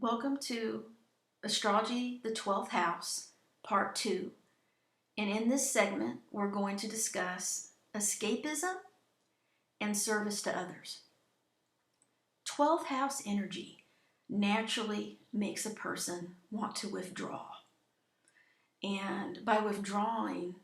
Welcome to Astrology, the 12th House, Part 2. And in this segment, we're going to discuss escapism and service to others. 12th house energy naturally makes a person want to withdraw. And by withdrawing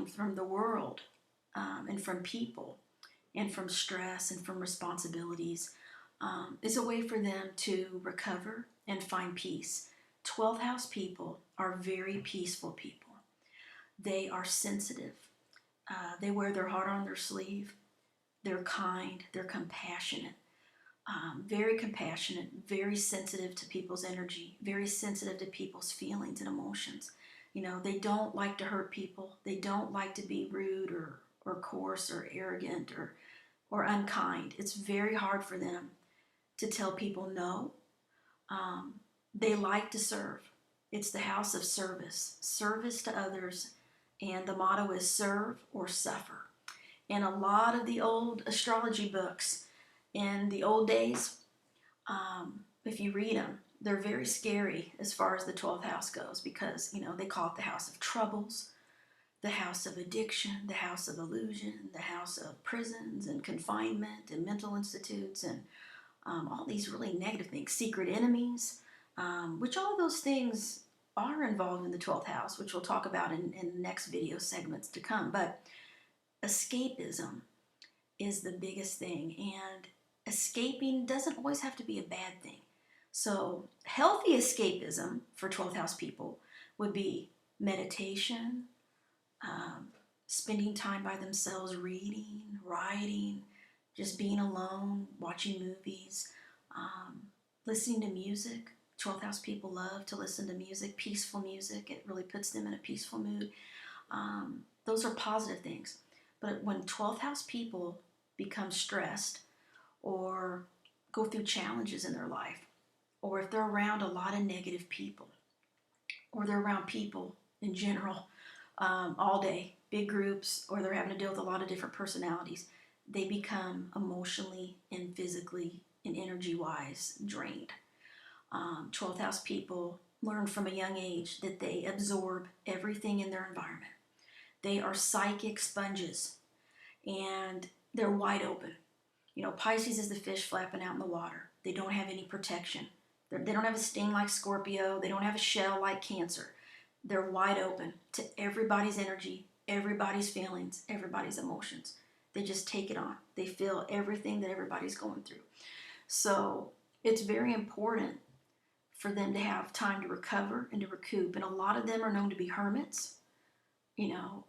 from the world and from people and from stress and from responsibilities, is a way for them to recover and find peace. 12th house people are very peaceful people. They are sensitive. They wear their heart on their sleeve. They're kind. They're compassionate. Very compassionate, very sensitive to people's energy, very sensitive to people's feelings and emotions. You know, they don't like to hurt people. They don't like to be rude or coarse or arrogant or unkind. It's very hard for them to tell people no. They like to serve. It's the house of service to others, and the motto is serve or suffer. And a lot of the old astrology books in the old days, if you read them, they're very scary as far as the 12th house goes because, you know, they call it the house of troubles, the house of addiction, the house of illusion, the house of prisons and confinement and mental institutes and all these really negative things, secret enemies, which all of those things are involved in the 12th house, which we'll talk about in the next video segments to come. But escapism is the biggest thing, and escaping doesn't always have to be a bad thing. So healthy escapism for 12th house people would be meditation, spending time by themselves, reading, writing, just being alone, watching movies, listening to music. 12th house people love to listen to music, peaceful music. It really puts them in a peaceful mood. Those are positive things. But when 12th house people become stressed or go through challenges in their life, or if they're around a lot of negative people, or they're around people in general all day, big groups, or they're having to deal with a lot of different personalities, they become emotionally and physically and energy-wise drained. 12th house people learn from a young age that they absorb everything in their environment. They are psychic sponges, and they're wide open. You know, Pisces is the fish flapping out in the water. They don't have any protection. They don't have a sting like Scorpio. They don't have a shell like Cancer. They're wide open to everybody's energy, everybody's feelings, everybody's emotions. They just take it on. They feel everything that everybody's going through. So it's very important for them to have time to recover and to recoup. And a lot of them are known to be hermits, you know,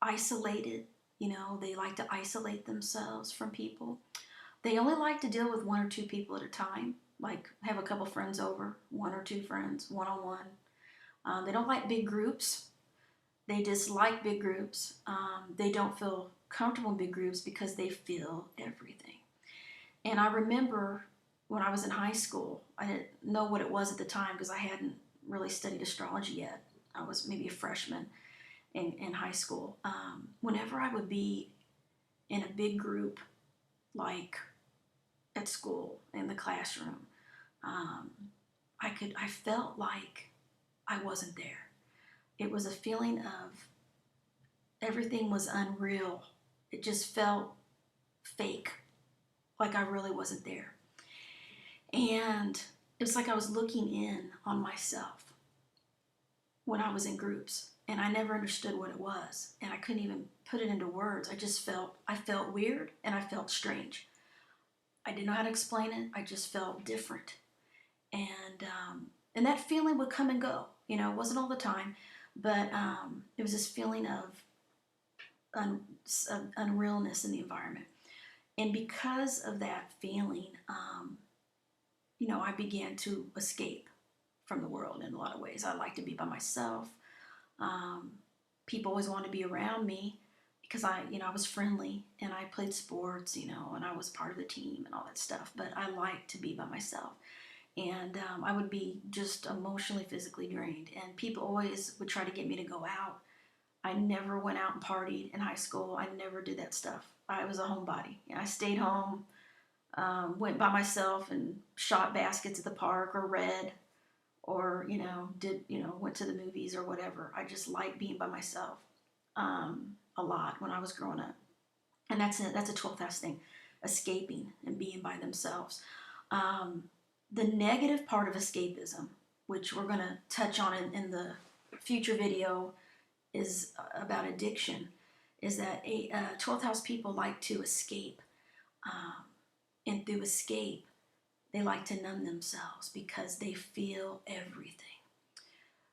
isolated. You know, they like to isolate themselves from people. They only like to deal with one or two people at a time, like have a couple friends over, one or two friends, one-on-one. They don't like big groups. They dislike big groups. They don't feel comfortable in big groups because they feel everything. And I remember when I was in high school, I didn't know what it was at the time because I hadn't really studied astrology yet. I was maybe a freshman in high school. Whenever I would be in a big group, like at school, in the classroom, I felt like I wasn't there. It was a feeling of everything was unreal. It just felt fake, like I really wasn't there. And it was like I was looking in on myself when I was in groups, and I never understood what it was, and I couldn't even put it into words. I felt weird, and I felt strange. I didn't know how to explain it. I just felt different. And that feeling would come and go. You know, it wasn't all the time, but it was this feeling of unrealness in the environment. And because of that feeling, you know, I began to escape from the world in a lot of ways. I like to be by myself. People always wanted to be around me because I was friendly and I played sports, you know, and I was part of the team and all that stuff. But I liked to be by myself. And I would be just emotionally, physically drained. And people always would try to get me to go out. I never went out and partied in high school. I never did that stuff. I was a homebody. I stayed home. went by myself and shot baskets at the park or read or, went to the movies or whatever. I just liked being by myself a lot when I was growing up. And that's a 12th house thing, escaping and being by themselves. The negative part of escapism, which we're going to touch on in the future video, is about addiction, is that 12th house people like to escape. And through escape, they like to numb themselves because they feel everything.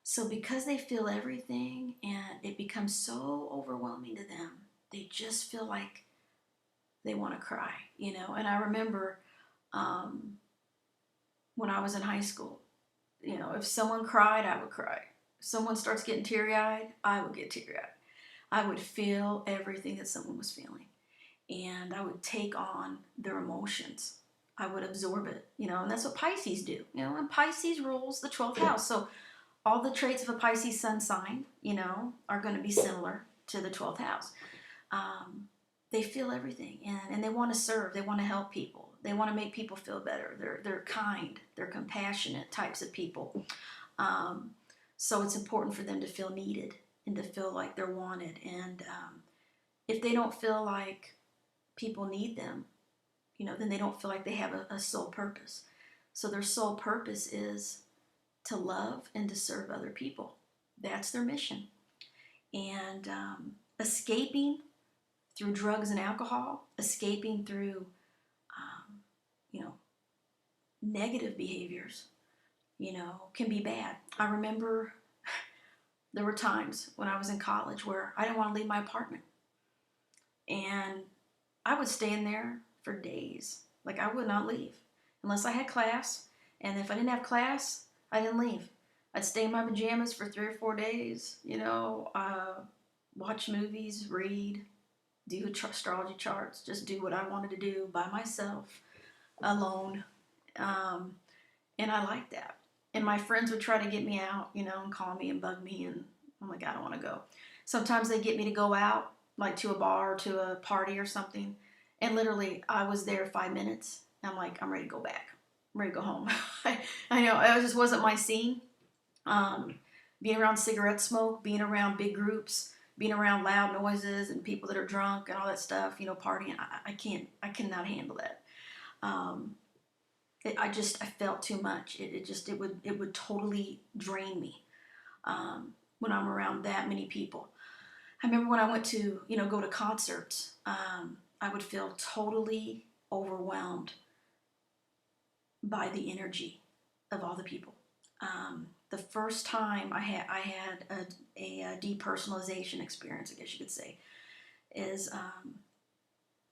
So because they feel everything and it becomes so overwhelming to them, they just feel like they want to cry, And I remember when I was in high school, if someone cried, I would cry. If someone starts getting teary-eyed, I would get teary-eyed. I would feel everything that someone was feeling. And I would take on their emotions. I would absorb it, and that's what Pisces do, and Pisces rules the 12th house. So all the traits of a Pisces sun sign, are going to be similar to the 12th house. They feel everything, and they want to serve. They want to help people. They want to make people feel better. They're kind. They're compassionate types of people. So it's important for them to feel needed and to feel like they're wanted. And if they don't feel like people need them, then they don't feel like they have a soul purpose. So their soul purpose is to love and to serve other people. That's their mission. And escaping through drugs and alcohol, escaping through, negative behaviors, can be bad. I remember there were times when I was in college where I didn't want to leave my apartment. And I would stay in there for days. Like, I would not leave unless I had class. And if I didn't have class, I didn't leave. I'd stay in my pajamas for 3 or 4 days, watch movies, read, do astrology charts, just do what I wanted to do by myself, alone. And I liked that. And my friends would try to get me out, and call me and bug me. And I'm like, I don't want to go. Sometimes they get me to go out, like to a bar or to a party or something. And literally, I was there 5 minutes. And I'm like, I'm ready to go back. I'm ready to go home. I know, it just wasn't my scene. Being around cigarette smoke, being around big groups, being around loud noises and people that are drunk and all that stuff, partying, I cannot handle that. I felt too much. It would totally drain me when I'm around that many people. I remember when I went to, go to concerts, I would feel totally overwhelmed by the energy of all the people. The first time I had a depersonalization experience, I guess you could say, is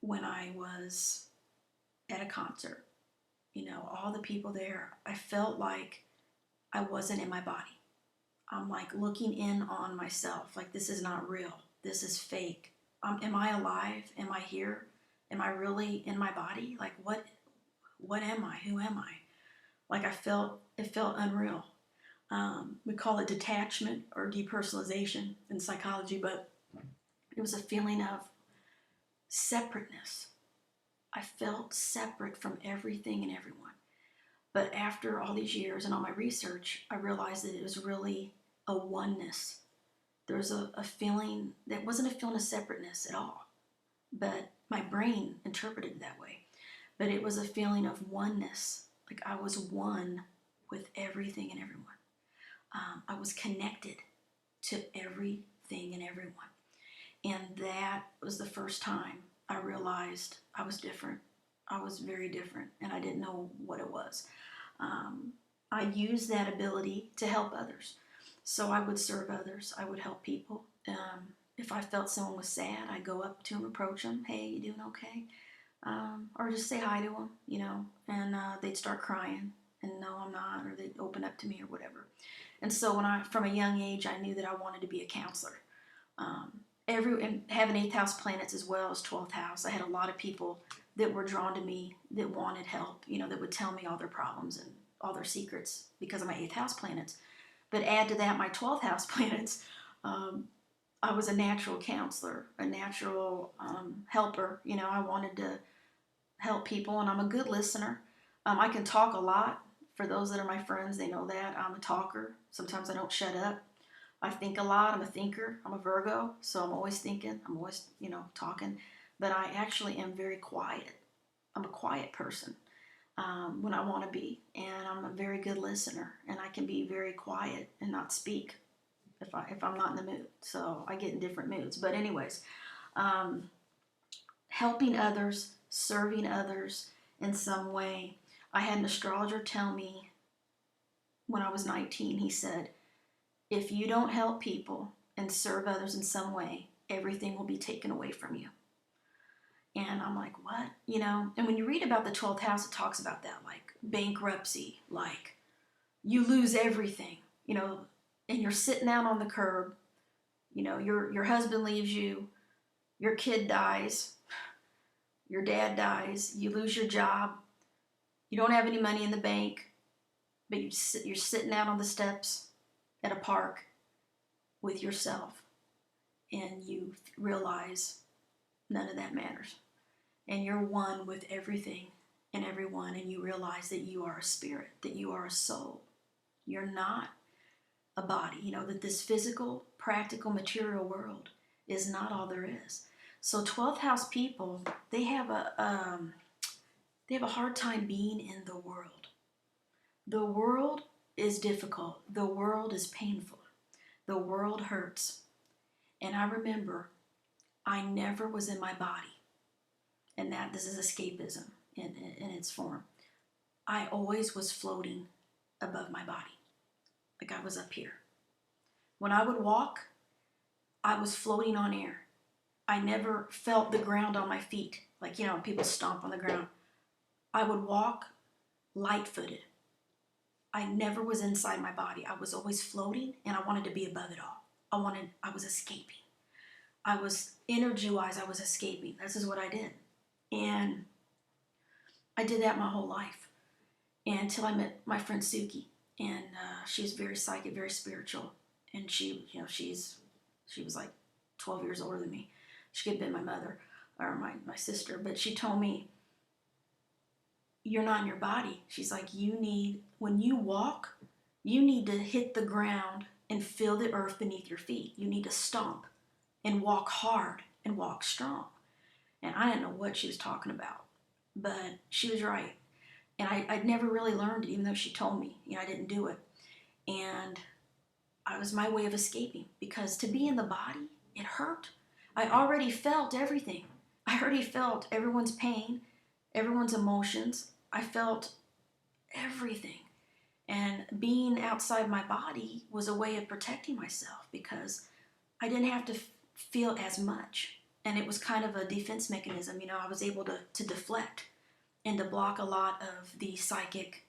when I was at a concert. All the people there, I felt like I wasn't in my body. I'm like looking in on myself, like this is not real. This is fake. Am I alive? Am I here? Am I really in my body? Like what am I? Who am I? Like it felt unreal. We call it detachment or depersonalization in psychology, but it was a feeling of separateness. I felt separate from everything and everyone. But after all these years and all my research, I realized that it was really a oneness. There was a feeling that wasn't a feeling of separateness at all, but my brain interpreted it that way. But it was a feeling of oneness, like I was one with everything and everyone. I was connected to everything and everyone. And that was the first time I realized I was different. I was very different, and I didn't know what it was. I used that ability to help others. So I would serve others. I would help people. If I felt someone was sad, I'd go up to them, approach them. Hey, you doing okay? Or just say hi to them, and they'd start crying. And no, I'm not, or they'd open up to me or whatever. And so from a young age, I knew that I wanted to be a counselor. And having 8th house planets as well as 12th house, I had a lot of people that were drawn to me that wanted help, that would tell me all their problems and all their secrets because of my 8th house planets. But add to that my 12th house planets, I was a natural counselor, a natural helper. I wanted to help people, and I'm a good listener. I can talk a lot. For those that are my friends, they know that. I'm a talker. Sometimes I don't shut up. I think a lot. I'm a thinker. I'm a Virgo, so I'm always thinking. I'm always, talking. But I actually am very quiet. I'm a quiet person when I want to be, and I'm a very good listener, and I can be very quiet and not speak if I'm not in the mood. So I get in different moods. But anyways, um, helping others, serving others in some way. I had an astrologer tell me when I was 19, he said, if you don't help people and serve others in some way, everything will be taken away from you. And I'm like, what? And when you read about the 12th house, it talks about that, like bankruptcy, like you lose everything, and you're sitting out on the curb, your husband leaves you, your kid dies, your dad dies, you lose your job, you don't have any money in the bank, but you're sitting out on the steps at a park with yourself, and you realize none of that matters. And you're one with everything and everyone, and you realize that you are a spirit, that you are a soul. You're not a body, that this physical, practical, material world is not all there is. So 12th house people, they have a hard time being in the world. The world is difficult. The world is painful. The world hurts. And I remember I never was in my body. And this is escapism in its form. I always was floating above my body. Like I was up here. When I would walk, I was floating on air. I never felt the ground on my feet. Like, people stomp on the ground. I would walk light-footed. I never was inside my body. I was always floating, and I wanted to be above it all. I was escaping. I was, energy-wise, I was escaping. This is what I did. And I did that my whole life. And until I met my friend Suki. And she's very psychic, very spiritual. And she was like 12 years older than me. She could have been my mother or my sister. But she told me, you're not in your body. She's like, when you walk, you need to hit the ground and feel the earth beneath your feet. You need to stomp and walk hard and walk strong. And I didn't know what she was talking about, but she was right. And I'd never really learned it, even though she told me. I didn't do it. And it was my way of escaping, because to be in the body, it hurt. I already felt everything. I already felt everyone's pain, everyone's emotions. I felt everything. And being outside my body was a way of protecting myself, because I didn't have to feel as much. And it was kind of a defense mechanism. I was able to deflect and to block a lot of the psychic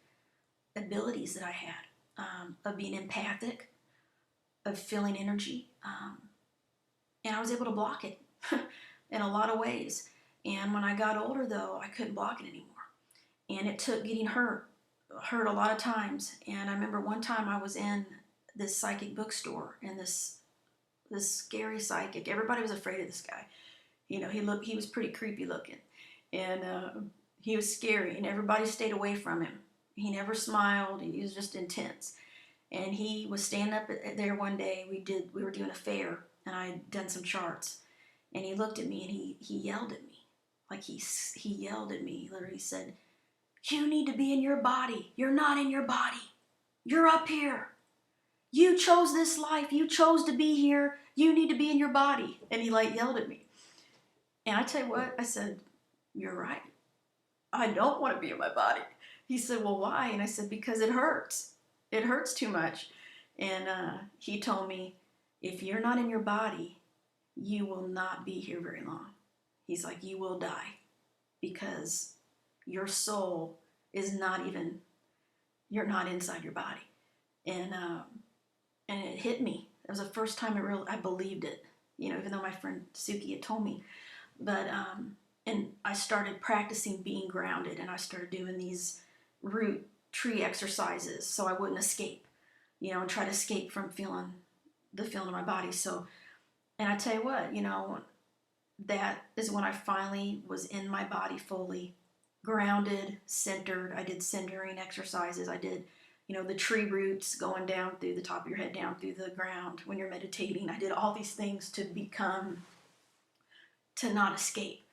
abilities that I had, of being empathic, of feeling energy. And I was able to block it in a lot of ways. And when I got older, though, I couldn't block it anymore. And it took getting hurt a lot of times. And I remember one time I was in this psychic bookstore, and this scary psychic, everybody was afraid of this guy. He was pretty creepy looking. And he was scary, and everybody stayed away from him. He never smiled. He was just intense. And he was standing up there one day. We were doing a fair, and I had done some charts. And he looked at me, and he yelled at me. Like he yelled at me. He literally said, "You need to be in your body. You're not in your body. You're up here. You chose this life. You chose to be here. You need to be in your body." And he yelled at me. And I tell you what, I said, "You're right. I don't want to be in my body." He said, "Well, why?" And I said, "Because it hurts. It hurts too much." And he told me, "If you're not in your body, you will not be here very long." He's like, "You will die, because your soul is you're not inside your body." And it hit me. It was the first time I believed it, even though my friend Suki had told me. But and I started practicing being grounded, and I started doing these root tree exercises so I wouldn't escape, and try to escape from feeling the feeling of my body. So, and I tell you what, that is when I finally was in my body fully, grounded, centered. I did centering exercises. I did, the tree roots going down through the top of your head, down through the ground when you're meditating. I did all these things to not escape.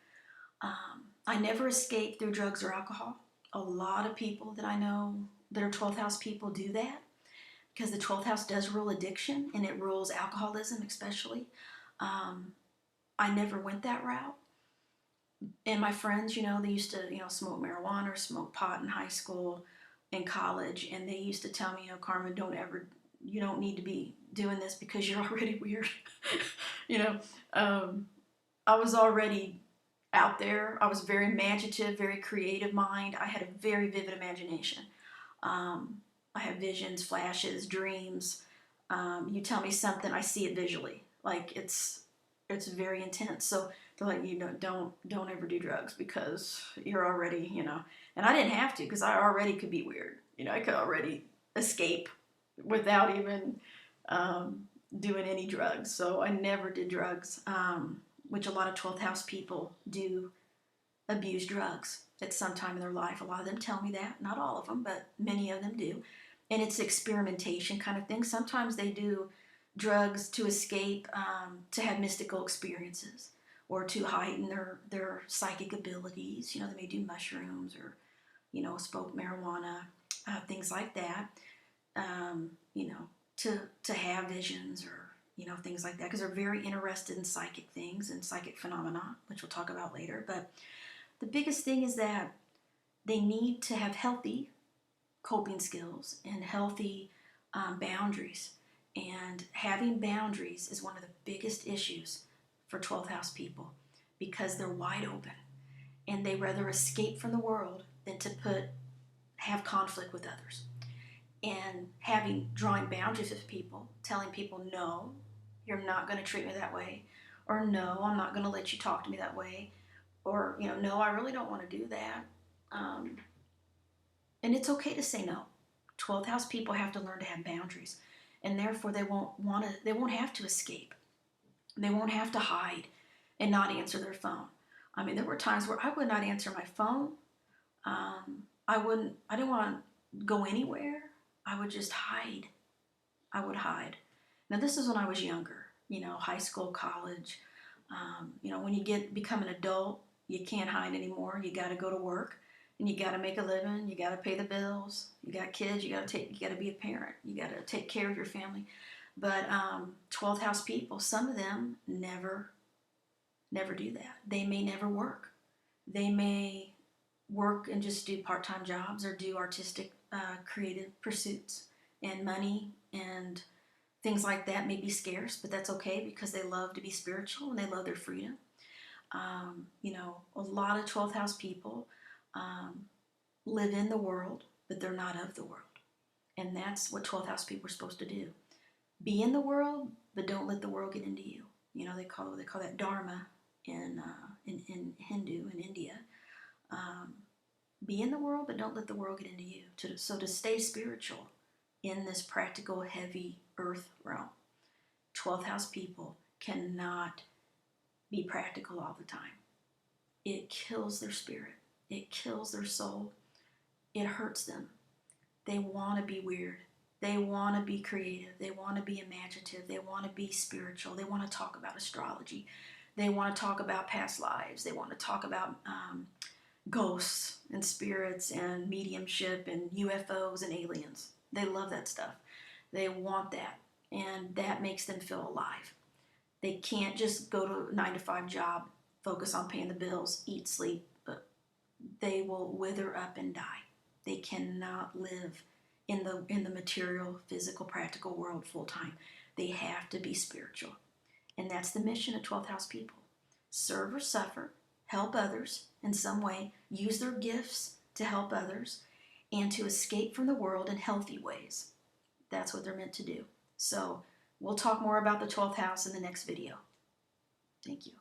I never escaped through drugs or alcohol. A lot of people that I know that are 12th house people do that because the 12th house does rule addiction, and it rules alcoholism especially. I never went that route. And my friends, they used to, smoke marijuana or smoke pot in high school and college. And they used to tell me, Carmen, you don't need to be doing this because you're already weird. I was already out there. I was very imaginative, very creative mind. I had a very vivid imagination. I have visions, flashes, dreams. You tell me something, I see it visually. Like it's very intense. So they're like, don't ever do drugs because you're already, and I didn't have to because I already could be weird. I could already escape without even doing any drugs. So I never did drugs, which a lot of 12th house people do abuse drugs at some time in their life. A lot of them tell me that, not all of them, but many of them do. And it's experimentation kind of thing. Sometimes they do drugs to escape, to have mystical experiences or to heighten their psychic abilities. They may do mushrooms or, smoke marijuana, things like that, to have visions or, things like that, because they're very interested in psychic things and psychic phenomena, which we'll talk about later. But the biggest thing is that they need to have healthy coping skills and healthy boundaries. And having boundaries is one of the biggest issues for 12th house people because they're wide open and they rather escape from the world than to have conflict with others. And drawing boundaries with people, telling people, no, you're not going to treat me that way, or no, I'm not going to let you talk to me that way, or, no, I really don't want to do that. And it's okay to say no. 12th house people have to learn to have boundaries, and therefore they won't have to escape. They won't have to hide and not answer their phone. I mean, there were times where I would not answer my phone. I didn't want to go anywhere. I would just hide. I would hide. Now, this is when I was younger, high school, college. When you become an adult, you can't hide anymore. You got to go to work, and you got to make a living. You got to pay the bills. You got kids. You got to be a parent. You got to take care of your family. But 12th house people, some of them never do that. They may never work. They may work and just do part-time jobs or do artistic, creative pursuits, and money and things like that may be scarce, but that's okay because they love to be spiritual and they love their freedom. A lot of 12th house people live in the world, but they're not of the world. And that's what 12th house people are supposed to do. Be in the world, but don't let the world get into you. They call that dharma in Hindu, in India. Be in the world, but don't let the world get into you. So to stay spiritual in this practical, heavy earth realm, 12th house people cannot be practical all the time. It kills their spirit. It kills their soul. It hurts them. They want to be weird. They want to be creative. They want to be imaginative. They want to be spiritual. They want to talk about astrology. They want to talk about past lives. They want to talk about ghosts and spirits and mediumship and UFOs and aliens. They love that stuff. They want that, and that makes them feel alive. They can't just go to a 9-to-5 job, focus on paying the bills, eat, sleep, but they will wither up and die. They cannot live in the material, physical, practical world full time. They have to be spiritual. And that's the mission of 12th house people. Serve or suffer, help others in some way, use their gifts to help others, and to escape from the world in healthy ways. That's what they're meant to do. So we'll talk more about the 12th house in the next video. Thank you.